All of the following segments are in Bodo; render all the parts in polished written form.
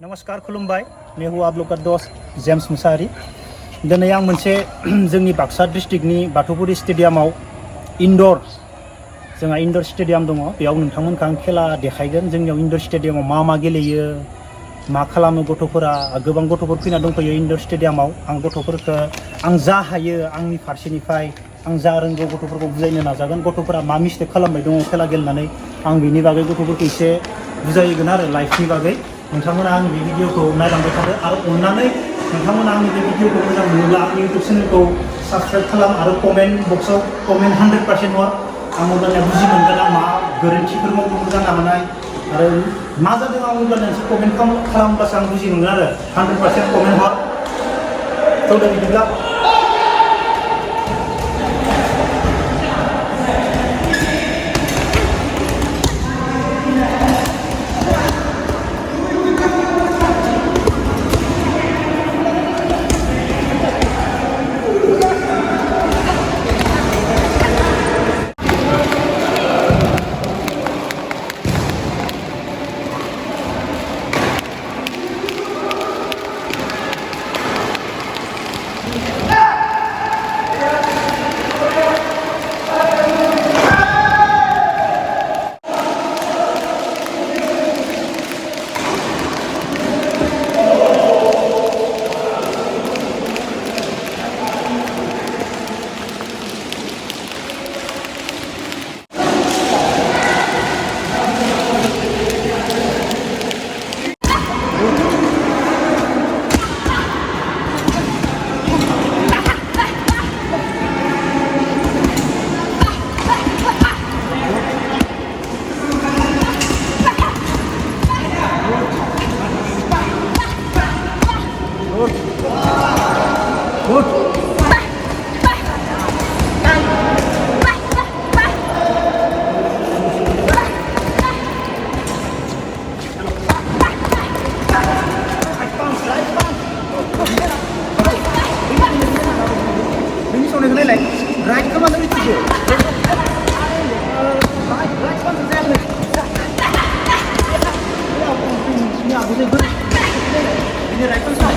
नमस्कार खुलुमबाय मैं हूँ आप लोग का दोस्त जेम्स मुसाहारी दिनै आं मोनसे जोंनि बाक्सा डिस्ट्रिक्टनि बाथौपुरि स्टेडियामाव इनडोर जोंहा इनडोर स्टेडियाम दङ बेयाव नोंथांमोनखौ आं खेला देखायगोन जोंनियाव इनडोर स्टेडियामाव मा गेलेयो मा खालामो गथ'फोरा गोबां गथ'फोर फैना दंफैयो इनडोर स्टेडियामाव आं गथ'फोरखौ आं जा हायो आंनि फारसेनिफ्राय आं जा रोंगौ गथ'फोरखौ बुजायनो नाजागोन गथ'फोरा मा मिस्टेक खालामबाय दङ खेला गेलेनानै आं बेनि बागै गथ'फोरखौ एसे बुजायगोन आरो लाइफनि बागै नोंथांमोना आंनि बे भिडिअखौ नायलांबाय थादो आरो अननानै नोंथांमोना आंनि बे भिडिअखौ मोजां मोनोब्ला इउटुब चेनेलखौ साबस्क्राइब खालाम आरो कमेन्ट बक्सआव कमेन्ट 100% हर आं अब्लानिया बुजि मोनगोन आं मा गोरोन्थिफोर मावदों जानो हानाय आरो मा जादों आं अब्लानिया एसे कमेन्ट खालामब्लासो आं बुजि मोनगोन आरो 100% कमेन्ट हर थ' बिदिब्ला right come on let me do it right come on exactly yeah good ini right come on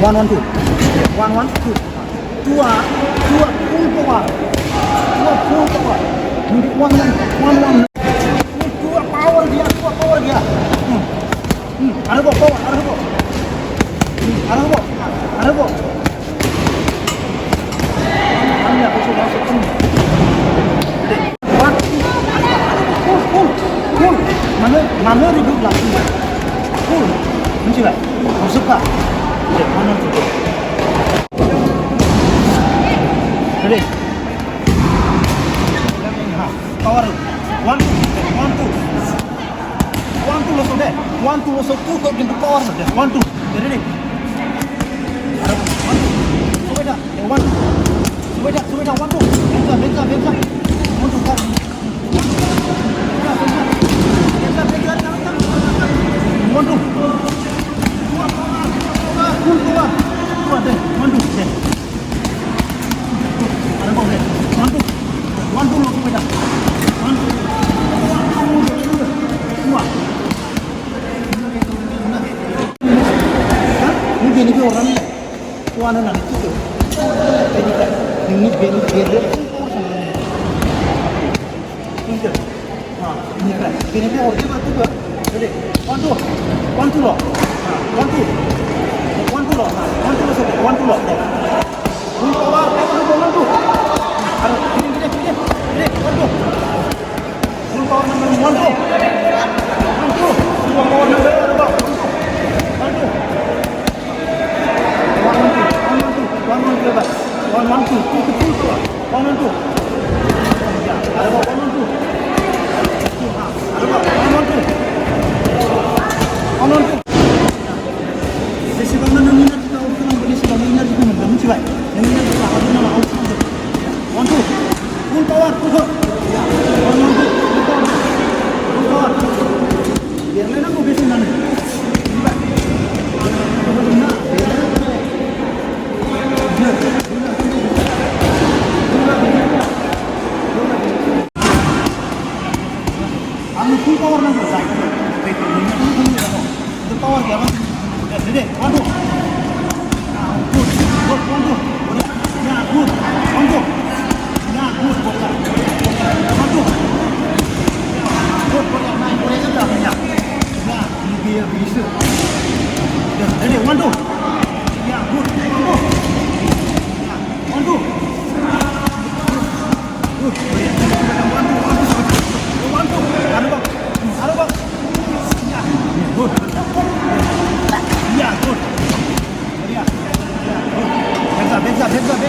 One, two. One, two. Two full power. Full power. One. Two power dia. Ada power. Anda masuk. Full. Mana duduk lagi. Full. Mencium tak? Masuk tak? Mana tu? Ready? Power. One, two. Also there. One, two. Also two. Kau pintu power saja. One, two. Ready? One, two. Subeda. One, two. Subeda. One, two. Benza. One, two. One, two. Full power. One, two. Ada bawah deh. One, two. Langsung beda. One, two. Dua. Ini bini orang ni. Tuan anak itu. Ini bini dia. Ini kan. Bini orang juga. Jadi, one, two. One, two loh. One, two. One, two loh. One, two loh. Full power. One, two. Ada ini. One, two. Full power number one, two. Full power number one, two. जेसेबांनो नों इनारजिखौ आउट खालामगोन एसेबांनो इनारजिखौ मोनगोन मिथिबाय नों इनारजिखौ आउट खालामना आउट खालामदो 1 2 फुल पावार फुल पावार देरलायनांगौ बेसेनानो आंनो फुल पावार नांगौ जाय पावार गैयाबा दे 1 2 गुड गुड 1 2 या गुड 1 2 या गुड बला 1 2 गुड बला नाय बला जाबाय या बियो बिसो दे 1 2 या गुड 1 2 1 2 गुड 1 2 आरोबाव या good Yeah, good. Yeah, good.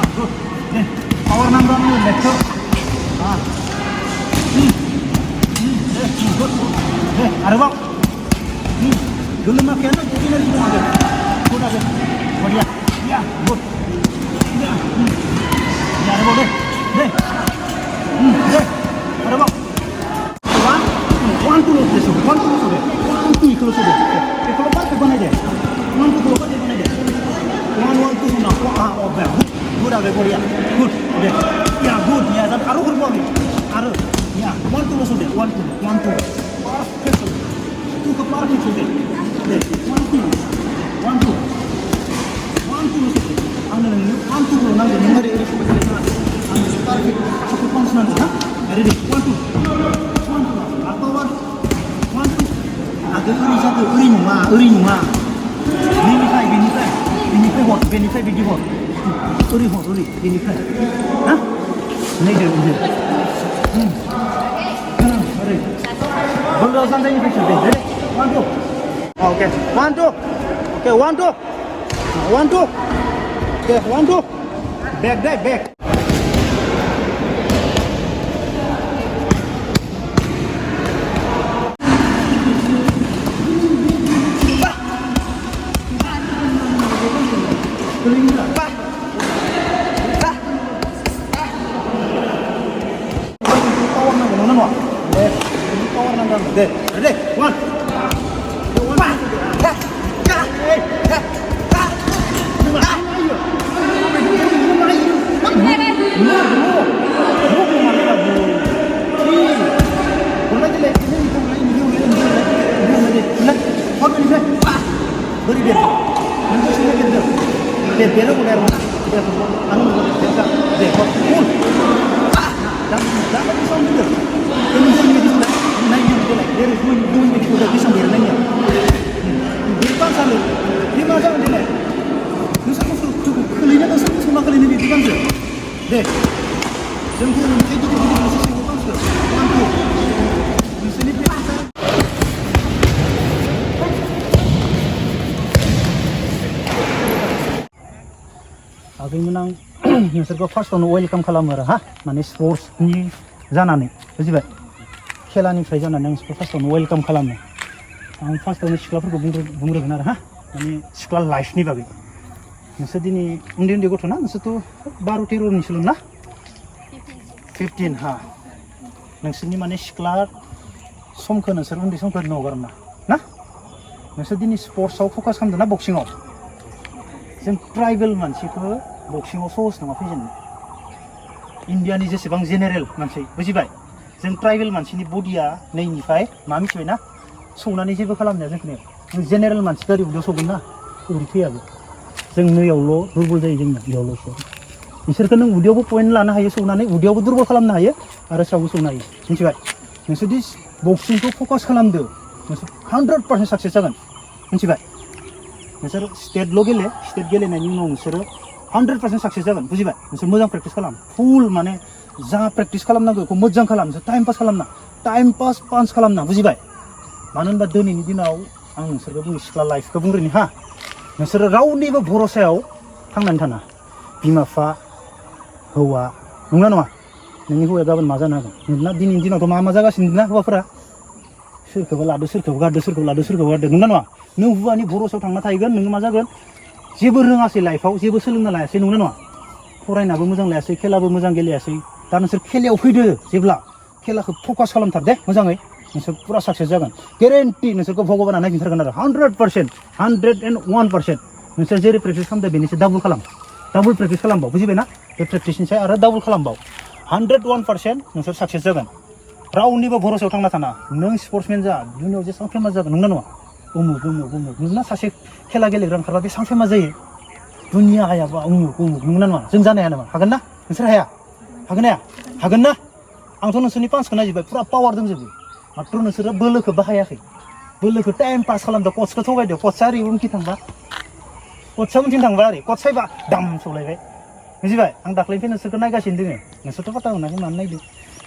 Back up. Power number left. Good. Arabak. Dulu makan tu kita ni semua ada. Good ada. बढ़िया. Yeah, good. Yeah. Ya, arabak deh. Deh. Arabak. One two loh sudah. One two ikut sudah. Kalau pakai mana deh? One two kalau pakai mana deh? One two nak. Oh, bagus. Good ada बढ़िया. Good. Deh. Ya, good. Ya, dan aru berbuat ni. Aru. Ya, one two sudah. One two. Perfect sudah. Tu kepala tu sudah. Deh. One two sudah. Anu ni one two nak ni hari ini seperti ni. Anu perfect. Aku konsen tu, ha? Ready? One two. Atau one two. Ada uri satu, uri numa. Ini fai biji hot. Uri, ini fai. Hah? Ni dia. Ready? Benda santai ni fai sudah. Ready? One two. Okay. One two. Okay, one two. Okay, 1 2. Back. Ready? 1. Aku menang, nusirku first on welcome khalamar ha, mane sports ni janani, bujibaय? खेलानिफ्राय जानानै आं first on welcome खालामो. आं first on सिख्लाफोरखौ बुंग्रोगोन आरो हा, माने सिख्ला लाइफनि बागै. नोंसोर दिनै उन्दै गथ' ना, नोंसोरथ' 12-13 निसोल' ना? 15 हा. नोंसोरनि माने सिख्ला समखौ नोंसोर उन्दै समखौ हगारना ना? नोंसोर दिनै स्पर्ट्सआव फकास खालामदों ना बक्सिंआव? जों ट्राइबेल मानसिखौ बक्सिंआव सहस नङा फैजेननो. इन्डियानि जेसेबां जेनेरेल मानसि, बुजिबाय? जों ट्राइबेल मानसिनि बडिया नैनिफ्राय मा मिथिबाय ना? संनानै जेबो खालामनाया जोंखौ जों जेनेरेल मानसिखौ ओरै उदैयाव सौगोन ना? उदै फैयाबो. जों नैयावल' दुरबल जायो जोंना, बेयावल'सो. बिसोरखौ नों उदैयावबो पइन्ट लानो हायो सौनानै, उदैयावबो दुरबल खालामनो हायो आरो सायावबो सौनो हायो. मिथिबाय? नोंसोरदि बक्सिंखौ फकास खालामदो, नोंसोर 100% साक्सेस जागोन. मिथिबाय? नोंसोर स्टेटल' गेले, स्टेट गेलेनायनि उनाव नोंसोरो 100% साक्सेस जागोन. बुजिबाय? नोंसोर मोजां प्रेक्टिस खालाम. फुल माने जा प्रेक्टिस खालामनांगौ बेखौ मोजां खालाम. नोंसोर टाइम पास खालामना. टाइम पास पान्स खालामना. बुजिबाय? मानो होनबा दिनैनि दिनाव आं नोंसोरखौ बुङो सिख्ला लाइफखौ बुंग्रोनि हा. नोंसोरो रावनिबो भरसायाव थांनानै थाना बिमा बिफा हौवा नंगौना नङा नोंनि हौवाया गाबोन मा जानो हागोन नोंना दिनैनि दिनावथ' मा जागासिनो ना हौवाफोरा सोरखौबा लादो सोरखौबा गारदो सोरखौबा लादो सोरखौबा गारदो नंगौना नङा नों हौवानि भरसायाव थांना थाहैगोन नोङो मा जागोन जेबो रोङासै लाइफआव जेबो सोलोंना लायासै नंगौना नङा फरायनाबो मोजां लायासै खेलाबो मोजां गेलेयासै दा नोंसोर खेलायाव फैदो जेब्ला खेलाखौ फकास खालामथार दे मोजाङै नोंसोर पुरा साक्सेस जागोन गेरेन्टि नोंसोरखौ भगबाना नायफिनथारगोन आरो 100% 101% नोंसोर जेरै प्रेक्टिस खालामदो बेनिसो डाबल खालाम डाबल प्रेक्टिस खालामबाव बुजिबायना बे प्रेक्टिसनिसाय आरो डाबल खालामबाव 101% नोंसोर साक्सेस जागोन रावनिबो भरसायाव थांना थाना नों स्पर्ट्समेन जा दुनियाव जेसेबां फेमास जागोन नंगौना नङा उमुक नोंना सासे खेला गेलेग्रा ओंखारबा बेसेबां फेमास जायो दुनिया हायाबा उमुक नंगौना नङा जों जानो हाया नामा हागोन ना नोंसोर हाया हागोन ना आंथ' नोंसोरनि पान्सखौ नायजोब्बाय पुरा पावार दंजोबो माथ्र' नोंसोरो बोलोखौ बाहायाखै बोलोखौ टाइम पास खालामदो कचखौ थगायदो कचआ ओरै उनथिं थांबा कचआ उनथिं थांबा ओरै कच सायबा दाम सौलायबाय बुजिबाय आं दाख्लैनिफ्राय नोंसोरखौ नायगासिनो दोङो नोंसोरथ' फाता मोनाखै मानो नायदो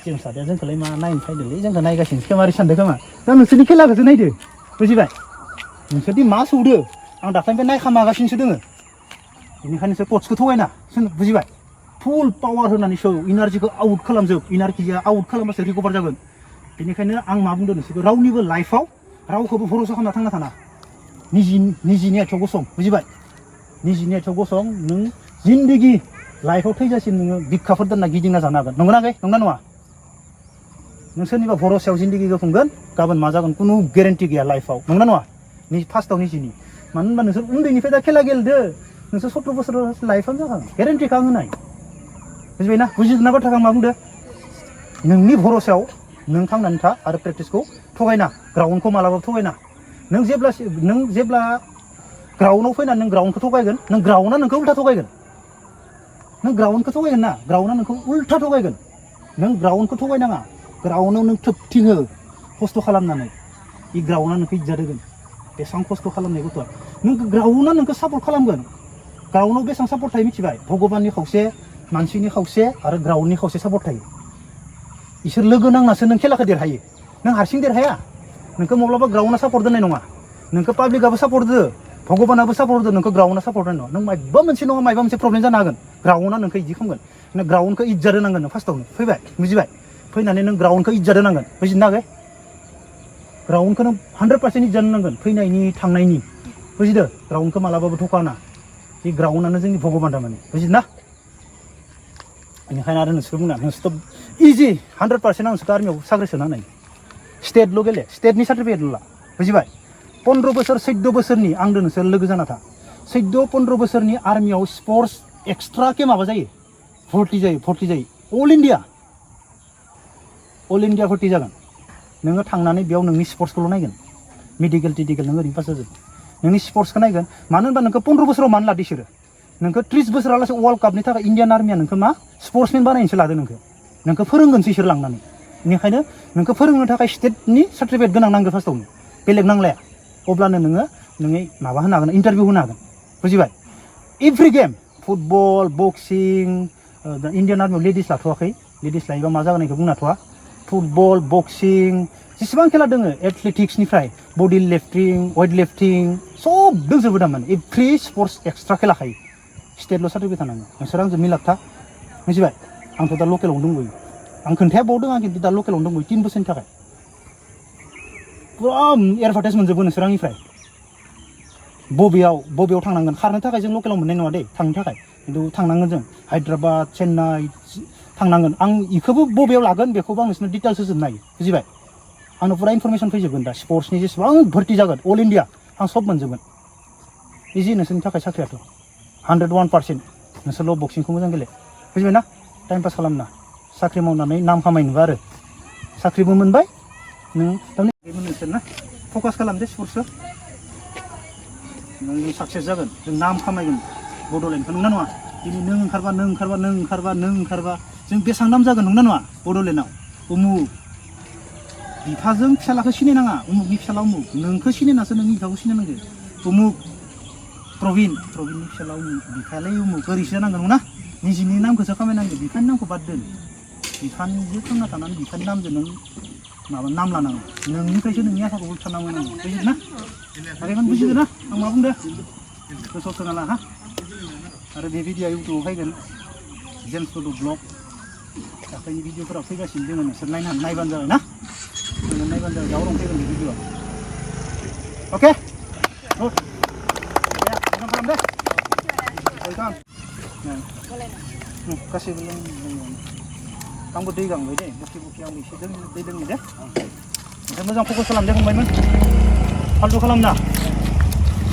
जों सादैया जोंखौलाय मा नायनो फैदोंलै जोंखौ नायगासिनोसो खोमा ओरै सानदों खोमा दा नोंसोरनि खेलाखौसो नायदो बुजिबाय नोंसोरदि मा सौदो आं दाख्लैनिफ्राय नायखामागासिनोसो दोङो बेनिखायनो नोंसोर कचखौ थगायना बुजिबाय फुल पावार होनानै सौ इनार्जिखौ आउट खालामजोब इनार्जिया आउट खालामबासो रिकभार जागोन बेनिखायनो आं मा बुंदों नोंसोरखौ रावनिबो लाइफआव रावखौबो भरसा खालामना थांना थाना निजिनि आथिङाव गसं बुजिबाय निजिनि आथिङाव गसं नों जिन्दगि लाइफआव थैजासिम नोङो बिखाफोर दोनना गिदिंना जानो हागोन नंगौना नङा नों सोरनिबा भरसायाव जिन्दगिखौ खुंगोन गाबोन मा जागोन खुनु गेरेन्टि गैया लाइफआव नंगौना नङा फार्स्टआव निजिनि मानो होनबा नोंसोर उन्दैनिफ्राय दा खेला गेलेदो नोंसोर 17 बोसोर लाइफआनो जाखागोन गेरेन्टिखौ आं होनाय बुजिबायना बुजिदोंना बाथ्राखौ आं मा बुंदो नोंनि भरसायाव नों थांनानै था आरो प्रेक्टिसखौ थगायना ग्राउन्डखौ मालाबाबो थगायना नों जेब्ला ग्राउन्डआव फैनानै नों ग्राउन्डखौ थगायगोन नों ग्राउन्डआ नोंखौ उल्था थगायगोन नों ग्राउन्डखौ थगायगोन ना ग्राउन्डआ नोंखौ उल्था थगायगोन नों ग्राउन्डखौ थगायनाङा ग्राउन्डआव नों थोबथिङो खस्थ' खालामनानै बे ग्राउन्डआ नोंखौ इज्जत होगोन बेसेबां खस्थ' खालामनाय गथ'आ नों ग्राउन्डआ नोंखौ सापर्ट खालामगोन ग्राउन्डआव बेसेबां सापर्ट थायो मिथिबाय भगबाननि खावसे मानसिनि खावसे आरो ग्राउन्डनि खावसे सापर्ट थायो इसोर लोगो नांनासो नों खेलाखौ देरहायो नों हारसिं देरहाया नोंखौ माब्लाबा ग्राउन्डआ सापर्ट दोननाय नङा नोंखौ पाब्लिकआबो सापर्ट होदो भगबानाबो सापर्ट होदो नोंखौ ग्राउन्डआ सापर्ट होनाय नङा नों माबा मोनसे प्रब्लेम जानो हागोन ग्राउन्डआ नोंखौ इदि खालामगोन नों ग्राउन्डखौ इज्जत होनांगोन नों फार्स्टआवनो फैबाय बुजिबाय फैनानै नों ग्राउन्डखौ इज्जत होनांगोन बुजिनो हागोन ग्राउन्डखौ नों 100% इज्जत होनांगोन फैनायनि थांनायनि बुजिदो ग्राउन्डखौ मालाबाबो थखाना बे ग्राउन्डआनो जोंनि भगबान थारमाने बुजिदों ना बेनिखायनो आरो नोंसोर बुंना नोंसोरथ' इजि 100% आं नोंसोरखौ आर्मियाव साख्रि सोना होनाय स्टेटल' गेले स्टेटनि सार्टिफिकेटल' ला बुजिबाय 15 बोसोर 14 बोसोरनि आंदो नोंसोर लोगो जाना था 14-15 बोसोरनि आर्मियाव स्पर्ट्स एक्सट्रा के माबा जायो भर्ति जायो अल इन्डिया भर्ति जागोन नोङो थांनानै बेयाव नोंनि स्पर्ट्सखौल' नायगोन मेडिकेल नोङो ओरैनो पास जाजोब नोंनि स्पर्ट्सखौ नायगोन मानो होनबा नोंखौ 15 बोसोराव मानो लादो बिसोरो नोंखौ 30 बोसोरालासे वर्ल्ड कापनि थाखाय इन्डियान आर्मिया नोंखौ मा स्पर्ट्समेन बानायनोसो लादो नोंखौ फोरोंगोनसो इसोर लांनानै बेनिखायनो नोंखौ फोरोंनो थाखाय स्टेटनि सार्टिफिकेट गोनां नांगौ फार्स्टआवनो बेलेग नांलाया अब्लानो नोङो माबा होनो हागोन इन्टारभिउ होनो हागोन बुजिबाय एभ्रि गेम फुटबल बक्सिं इन्डियान आर्मियाव लेडिस लाथ'वाखै लेडिस लायोबा मा जागोन बेखौ बुंनाथ'वा फुटबल बक्सिं जेसेबां खेला दङ एथलेटिक्सनिफ्राय बडि लिफ्टिं वेट लिफ्टिं सब दंजोबो थारमाने एभ्रि स्पर्ट्स एक्सट्रा खेलाखायो स्टेटल' सार्टिफिकेट थानांगौ नोंसोर आंजों मिलाबथा मिथिबाय आंथ' दा लकेलावनो दंबोयो आं खोन्थाया बावदों आं खिन्थु दा लकेलावनो दंबोयो 3 बोसोरनि थाखाय पुरा एडभार्टाइज मोनजोबो नोंसोर आंनिफ्राय बबेयाव थांनांगोन खारनो थाखाय जों लकेलाव मोननाय नङा दे थांनो थाखाय खिन्थु थांनांगोन जों हायद्राबाद चेन्नाइ थांनांगोन आं इखौबो बबेयाव लागोन बेखौबो आं नोंसोरनो डिटेल्स होजोबनो हायो बुजिबाय आंनो पुरा इनफरमेसन फैजोबगोन दा स्पर्ट्सनि जेसेबां भर्ति जागोन अल इन्डिया आं सब मोनजोबगोन इजि नोंसोरनि थाखाय साख्रियाथ' 101% नोंसोरल' बक्सिंखौ मोजां गेले बुजिबाय ना टाइम पास खालामना साख्रि मावनानै नाम खामायनोबा आरो साख्रिबो मोनबाय नों थारमाने नोंसोर ना फकास खालामदे स्पर्ट्सखौ नों साक्सेस जागोन जों नाम खामायगोन बड'लेण्डखौ नंना नङा दिनै नों ओंखारबा जों बेसेबां नाम जागोन नंना नङा बड'लेण्डआव उमुक बिफाजों फिसालाखौ सिनायनाङा उमुकनि फिसाला उमुक नोंखौ सिनायनासो नोंनि बिफाखौ सिनायनांगौ उमुक प्रबिननि फिसाला उमुक बिफायालाय उमुक ओरैसो जानांगोन नङा निजिनि नामखौसो खामायनांगौ बिफानि नामखौ बाद दोन बिफानिजों थांना थानानै बिफानि नामजों नों माबा नाम लानांगौ नोंनिफ्रायसो नोंनि आफाखौ उल्था नांगौ बुजिदों ना आरो बुजिदों ना आं मा बुंदों गोसोआव सोना ला हा आरो बे भिडिअआ इउटुबाव फैगोन जेम्स फटो ब्लग दाखालिनि भिडिअफोराव फैगासिनो दोङो नोंसोर नायबानो जाबाय ना नायबानो जाबाय गाव रं फैगोन बे भिडिअआ अके गुड दे मोजां खालाम दे वेलकाम गासैबो लोंबाय आंबो दै गांबाय दे बुखि आंबो एसे दै लोंनि दे ओमफ्राय मोजां फकास खालाम दे फंबायमोन फाल्टु खालामना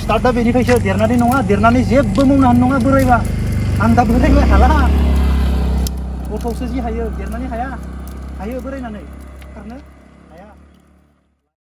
स्टार्टआ बेनिफ्रायसो देरनानै नङा देरनानै जेबो मावनो हानाय नङा बोरायबा आं दा बोरायबाय हाला गथ'सो जि हायो देरनानै हाया बोरायनानै खारनो